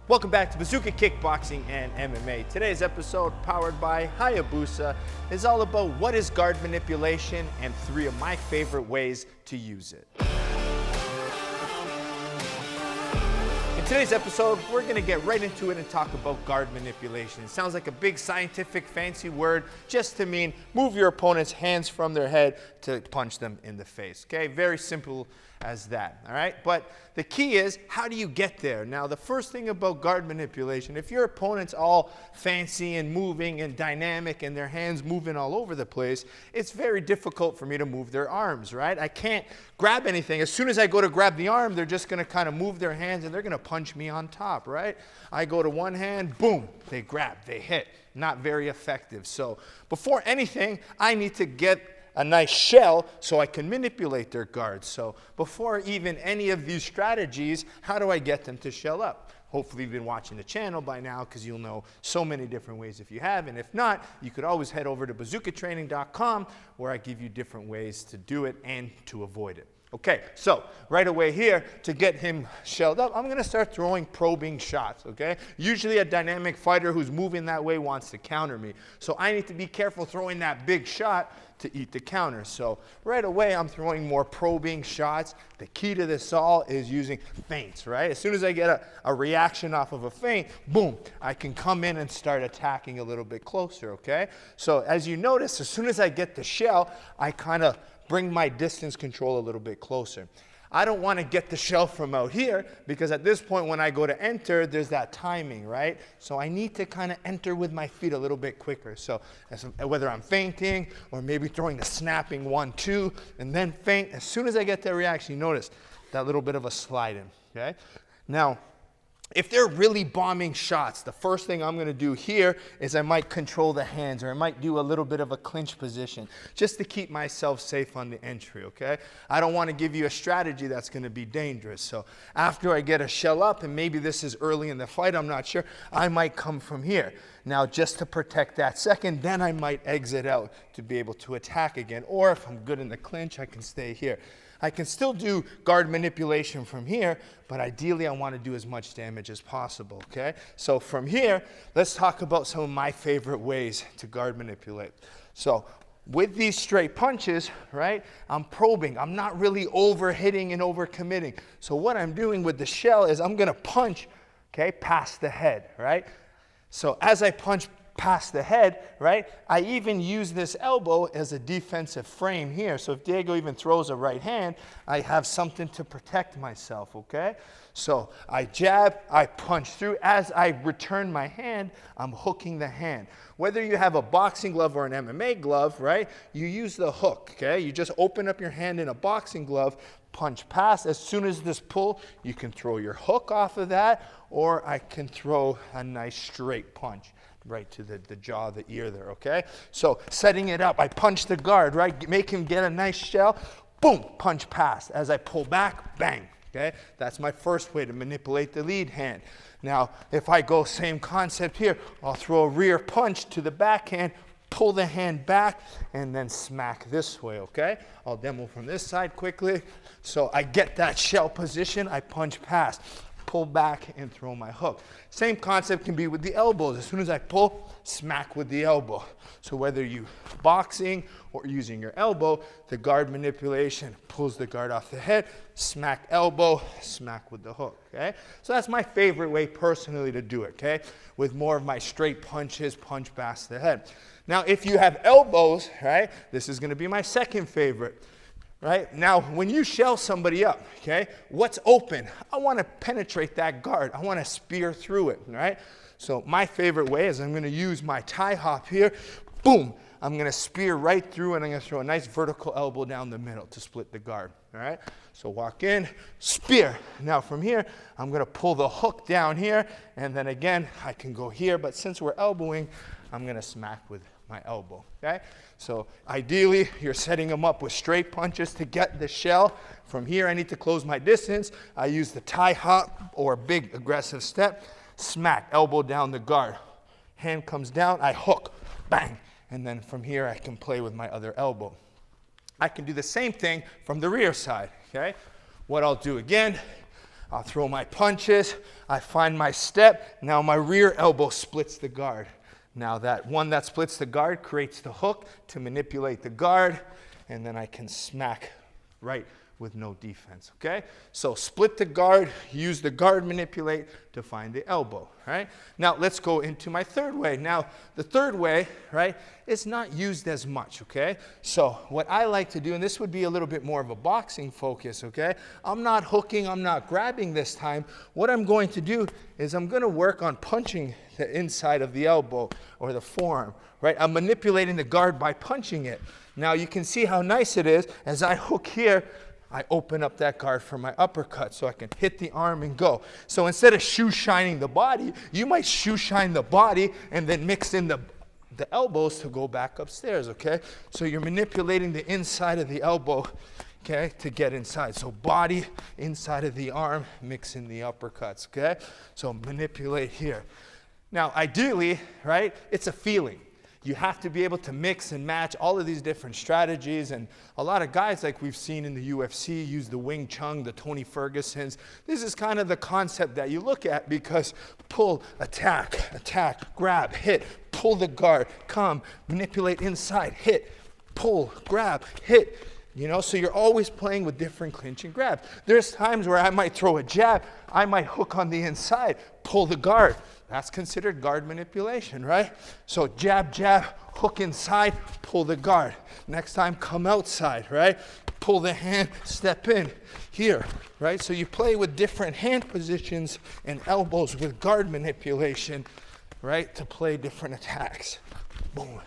Welcome back to Bazooka Kickboxing and MMA. Today's episode, powered by Hayabusa, is all about what is guard manipulation and 3 of my favorite ways to use it. In today's episode, we're going to get right into it and talk about guard manipulation. It sounds like a big scientific fancy word just to mean move your opponent's hands from their head to punch them in the face. Okay, very simple as that, all right? But the key is, how do you get there? Now, the first thing about guard manipulation, if your opponent's all fancy and moving and dynamic and their hands moving all over the place, it's very difficult for me to move their arms, right? I can't grab anything. As soon as I go to grab the arm, they're just gonna kind of move their hands and they're gonna punch me on top, right? I go to one hand, boom, they grab, they hit. Not very effective. So before anything, I need to get a nice shell so I can manipulate their guards. So before even any of these strategies, how do I get them to shell up? Hopefully you've been watching the channel by now because you'll know so many different ways if you have. And if not, you could always head over to bazookatraining.com where I give you different ways to do it and to avoid it. Okay, so right away here, to get him shelled up, I'm gonna start throwing probing shots, okay? Usually a dynamic fighter who's moving that way wants to counter me. So I need to be careful throwing that big shot to eat the counter. So right away, I'm throwing more probing shots. The key to this all is using feints, right? As soon as I get a reaction off of a feint, boom, I can come in and start attacking a little bit closer, okay? So as you notice, as soon as I get the shell, I kind of bring my distance control a little bit closer. I don't want to get the shell from out here because at this point when I go to enter, there's that timing, right? So I need to kind of enter with my feet a little bit quicker. So whether I'm feinting or maybe throwing a snapping 1-2 and then feint, as soon as I get that reaction, you notice that little bit of a slide in, okay? Now, if they're really bombing shots, the first thing I'm going to do here is I might control the hands, or I might do a little bit of a clinch position just to keep myself safe on the entry, okay? I don't want to give you a strategy that's going to be dangerous. So after I get a shell up, and maybe this is early in the fight, I'm not sure, I might come from here. Now, just to protect that second, then I might exit out to be able to attack again. Or if I'm good in the clinch, I can stay here. I can still do guard manipulation from here, but ideally I want to do as much damage as possible, okay? So from here, let's talk about some of my favorite ways to guard manipulate. So with these straight punches, right, I'm probing. I'm not really over-hitting and over-committing. So what I'm doing with the shell is I'm going to punch, okay, past the head, right? So as I punch past the head, right, I even use this elbow as a defensive frame here. So if Diego even throws a right hand, I have something to protect myself, okay? So I jab, I punch through. As I return my hand, I'm hooking the hand. Whether you have a boxing glove or an MMA glove, right, you use the hook, okay? You just open up your hand in a boxing glove, punch past. As soon as this pull, you can throw your hook off of that, or I can throw a nice straight punch right to the jaw, the ear there, okay? So setting it up, I punch the guard, right? Make him get a nice shell, boom, punch past. As I pull back, bang, okay? That's my first way to manipulate the lead hand. Now, if I go same concept here, I'll throw a rear punch to the backhand, pull the hand back, and then smack this way, okay? I'll demo from this side quickly. So I get that shell position, I punch past, pull back and throw my hook. Same concept can be with the elbows. As soon as I pull, smack with the elbow. So whether you boxing or using your elbow, the guard manipulation pulls the guard off the head, smack elbow, smack with the hook, okay? So that's my favorite way personally to do it, okay? With more of my straight punches, punch past the head. Now, if you have elbows, right, this is gonna be my second favorite. Right? Now, when you shell somebody up, okay, what's open? I want to penetrate that guard. I want to spear through it, right? So my favorite way is I'm going to use my tie hop here. Boom. I'm going to spear right through, and I'm going to throw a nice vertical elbow down the middle to split the guard, all right? So walk in, spear. Now from here, I'm going to pull the hook down here, and then again, I can go here, but since we're elbowing, I'm going to smack with my elbow, okay? So ideally, you're setting them up with straight punches to get the shell. From here, I need to close my distance. I use the tie hop or big aggressive step, smack, elbow down the guard. Hand comes down, I hook, bang. And then from here, I can play with my other elbow. I can do the same thing from the rear side, okay? What I'll do again, I'll throw my punches, I find my step, now my rear elbow splits the guard. Now that one that splits the guard creates the hook to manipulate the guard, and then I can smack right with no defense, okay? So split the guard, use the guard manipulate to find the elbow, right? Now let's go into my third way. Now the third way, right, is not used as much, okay? So what I like to do, and this would be a little bit more of a boxing focus, okay? I'm not hooking, I'm not grabbing this time. What I'm going to do is I'm gonna work on punching the inside of the elbow or the forearm, right? I'm manipulating the guard by punching it. Now you can see how nice it is. As I hook here, I open up that guard for my uppercut so I can hit the arm and go. So instead of shoe shining the body, you might shoe shine the body and then mix in the elbows to go back upstairs, okay? So you're manipulating the inside of the elbow, okay, to get inside. So body, inside of the arm, mix in the uppercuts, okay? So manipulate here. Now, ideally, right, it's a feeling. You have to be able to mix and match all of these different strategies, and a lot of guys like we've seen in the UFC use the Wing Chun, the Tony Fergusons. This is kind of the concept that you look at, because pull, attack, grab, hit, pull the guard, come, manipulate inside, hit, pull, grab, hit. You know, so you're always playing with different clinch and grabs. There's times where I might throw a jab, I might hook on the inside, pull the guard. That's considered guard manipulation, right? So jab, jab, hook inside, pull the guard. Next time, come outside, right? Pull the hand, step in here, right? So you play with different hand positions and elbows with guard manipulation, right? To play different attacks. Boom,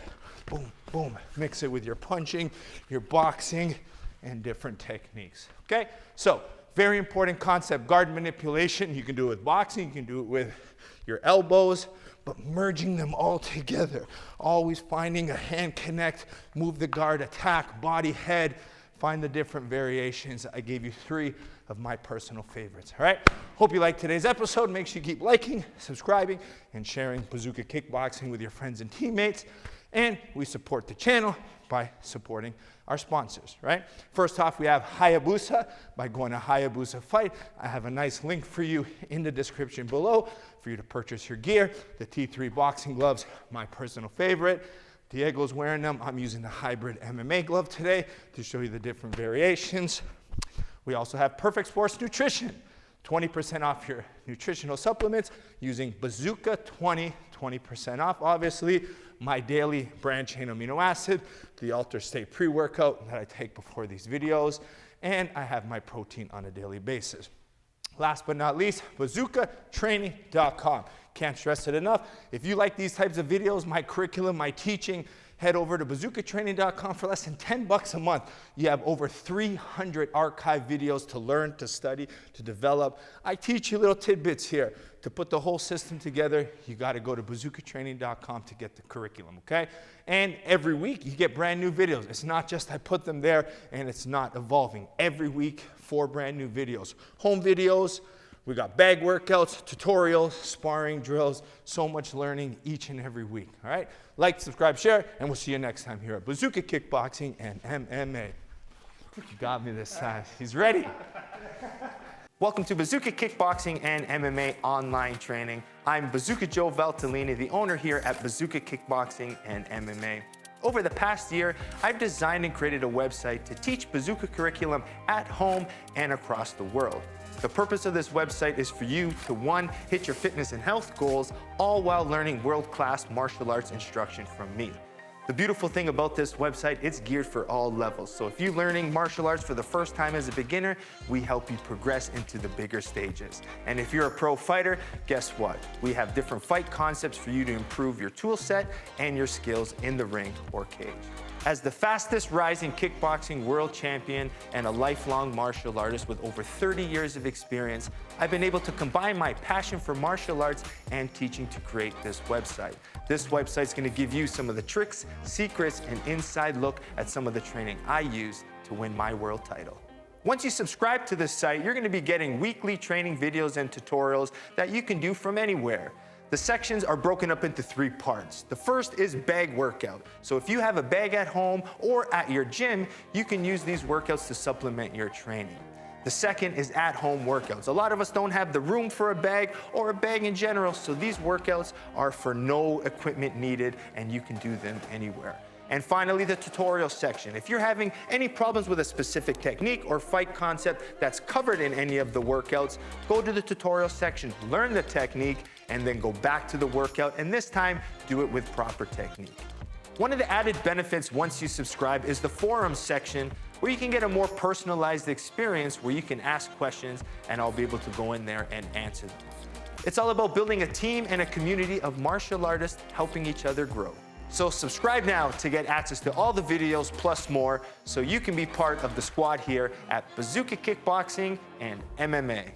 boom, boom. Mix it with your punching, your boxing, and different techniques, okay? So very important concept, guard manipulation. You can do it with boxing, you can do it with your elbows, but merging them all together. Always finding a hand connect, move the guard, attack, body, head, find the different variations. I gave you 3 of my personal favorites, all right? Hope you liked today's episode. Make sure you keep liking, subscribing, and sharing Bazooka Kickboxing with your friends and teammates. And we support the channel by supporting our sponsors, right? First off, we have Hayabusa. By going to Hayabusa Fight, I have a nice link for you in the description below for you to purchase your gear. The T3 boxing gloves, my personal favorite. Diego's wearing them. I'm using the hybrid MMA glove today to show you the different variations. We also have Perfect Sports Nutrition. 20% off your nutritional supplements using Bazooka 20% off. Obviously, my daily branched chain amino acid, the Alter State pre-workout that I take before these videos, and I have my protein on a daily basis. Last but not least, bazookatraining.com. Can't stress it enough. If you like these types of videos, my curriculum, my teaching, head over to bazookatraining.com for less than $10 a month. You have over 300 archive videos to learn, to study, to develop. I teach you little tidbits here. To put the whole system together, you got to go to bazookatraining.com to get the curriculum, okay? And every week, you get brand new videos. It's not just I put them there and it's not evolving. Every week, 4 brand new videos. Home videos, we got bag workouts, tutorials, sparring drills, so much learning each and every week, all right? Like, subscribe, share, and we'll see you next time here at Bazooka Kickboxing and MMA. You got me this time. He's ready. Welcome to Bazooka Kickboxing and MMA online training. I'm Bazooka Joe Valtellini, the owner here at Bazooka Kickboxing and MMA. Over the past year, I've designed and created a website to teach Bazooka curriculum at home and across the world. The purpose of this website is for you to, 1, hit your fitness and health goals, all while learning world-class martial arts instruction from me. The beautiful thing about this website, it's geared for all levels. So if you're learning martial arts for the first time as a beginner, we help you progress into the bigger stages. And if you're a pro fighter, guess what? We have different fight concepts for you to improve your tool set and your skills in the ring or cage. As the fastest rising kickboxing world champion and a lifelong martial artist with over 30 years of experience, I've been able to combine my passion for martial arts and teaching to create this website. This website's gonna give you some of the tricks, secrets, and inside look at some of the training I use to win my world title. Once you subscribe to this site, you're gonna be getting weekly training videos and tutorials that you can do from anywhere. The sections are broken up into 3 parts. The first is bag workout. So if you have a bag at home or at your gym, you can use these workouts to supplement your training. The second is at-home workouts. A lot of us don't have the room for a bag or a bag in general, so these workouts are for no equipment needed and you can do them anywhere. And finally, the tutorial section. If you're having any problems with a specific technique or fight concept that's covered in any of the workouts, go to the tutorial section, learn the technique, and then go back to the workout, and this time, do it with proper technique. One of the added benefits once you subscribe is the forums section, where you can get a more personalized experience where you can ask questions and I'll be able to go in there and answer them. It's all about building a team and a community of martial artists helping each other grow. So subscribe now to get access to all the videos plus more so you can be part of the squad here at Bazooka Kickboxing and MMA.